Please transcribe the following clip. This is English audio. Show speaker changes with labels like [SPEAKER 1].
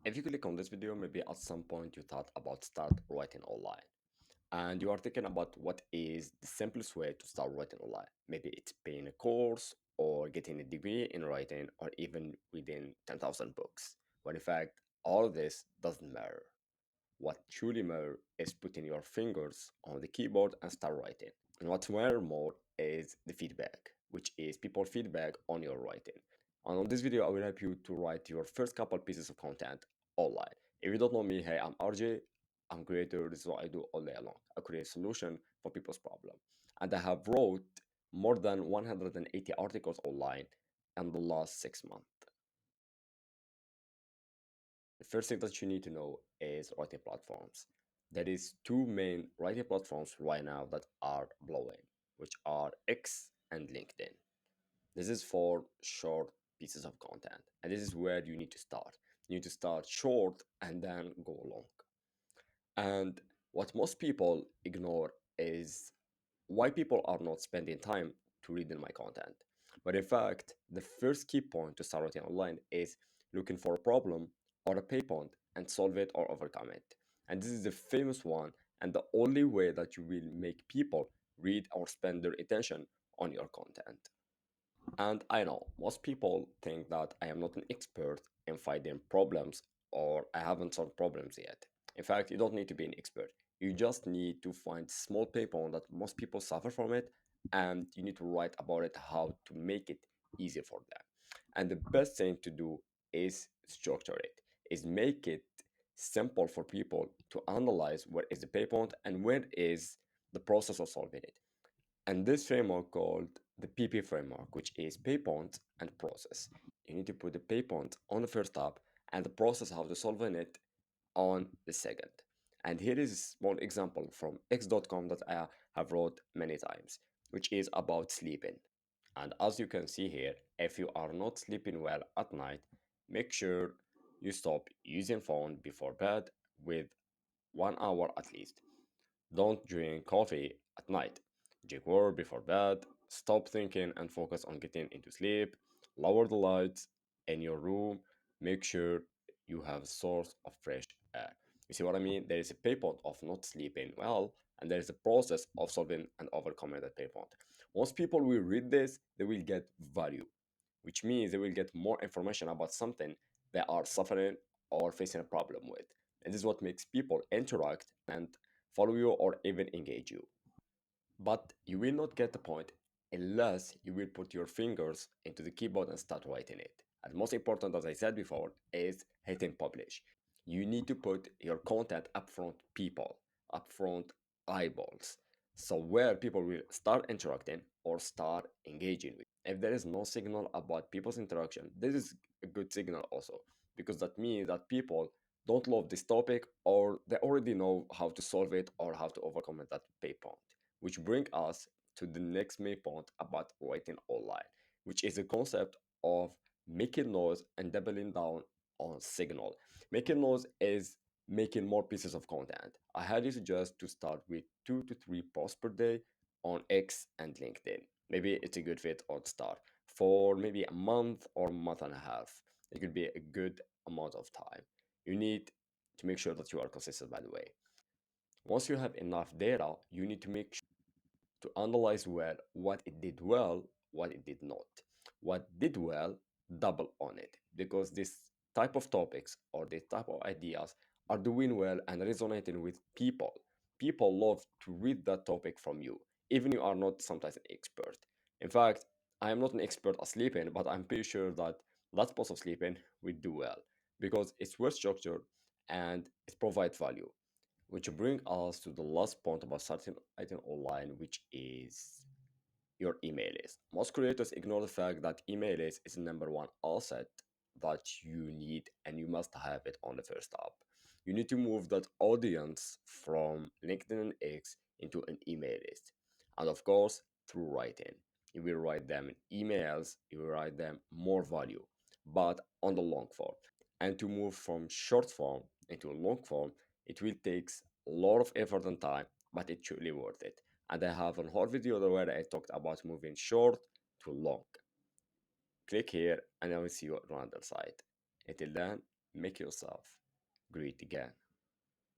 [SPEAKER 1] If you click on this video, maybe at some point you thought about start writing online and you are thinking about what is the simplest way to start writing online. Maybe it's paying a course or getting a degree in writing or even reading 10,000 books. When in fact, all of this doesn't matter. What truly matters is putting your fingers on the keyboard and start writing. And what matters more is the feedback, which is people feedback on your writing. And on this video, I will help you to write your first couple pieces of content online. If you don't know me, hey, I'm RJ. I'm creator. This is what I do all day long. I create solution for people's problem. And I have wrote more than 180 articles online in the last 6 months. The first thing that you need to know is writing platforms. There is two main writing platforms right now that are blowing, which are X and LinkedIn. This is for short pieces of content, and this is where you need to start. You need to start short and then go long. And what most people ignore is why people are not spending time to reading my content. But in fact, the first key point to start writing online is looking for a problem or a pain point and solve it or overcome it. And this is the famous one and the only way that you will make people read or spend their attention on your content. And I know most people think that I am not an expert in finding problems or I haven't solved problems yet. In fact, you don't need to be an expert. You just need to find small paper that most people suffer from it and you need to write about it how to make it easier for them. And the best thing to do is structure it, is make it simple for people to analyze where is the pain point and where is the process of solving it. And this framework called the PP framework, which is pay point and process. You need to put the pay point on the first tab and the process how to solving it on the second. And here is a small example from x.com that I have wrote many times, which is about sleeping. And as you can see here, if you are not sleeping well at night, make sure you stop using phone before bed with 1 hour at least. Don't drink coffee at night. Drink water before bed. Stop thinking and focus on getting into sleep. Lower the lights in your room. Make sure you have a source of fresh air. You see what I mean? There is a pain point of not sleeping well, and there is a process of solving and overcoming that pain point. Once people will read this, they will get value, which means they will get more information about something they are suffering or facing a problem with. And this is what makes people interact and follow you or even engage you. But you will not get the point unless you will put your fingers into the keyboard and start writing it. And most important, as I said before, is hitting publish. You need to put your content up front people, up front eyeballs. So where people will start interacting or start engaging with. If there is no signal about people's interaction, this is a good signal also, because that means that people don't love this topic or they already know how to solve it or how to overcome it that pain point. Which bring us to the next main point about writing online, which is the concept of making noise and doubling down on signal. Making noise is making more pieces of content. I highly suggest to start with 2 to 3 posts per day on X and LinkedIn. Maybe it's a good fit or start for maybe a month or a month and a half. It could be a good amount of time. You need to make sure that you are consistent, by the way. Once you have enough data, you need to make sure to analyze well what it did well, what it did not. What did well, double on it because this type of topics or this type of ideas are doing well and resonating with people. People love to read that topic from you, even you are not sometimes an expert. In fact, I am not an expert at sleeping, but I'm pretty sure that that post of sleeping will do well because it's well structured and it provides value. Which bring us to the last point about starting writing online, which is your email list. Most creators ignore the fact that email list is the number one asset that you need and you must have it on the first tab. You need to move that audience from LinkedIn and X into an email list. And of course, through writing. You will write them in emails, you will write them more value, but on the long form. And to move from short form into a long form, it will take a lot of effort and time, but it's truly worth it. And I have a whole video there where I talked about moving short to long. Click here and I will see you on the other side. Until then, make yourself great again.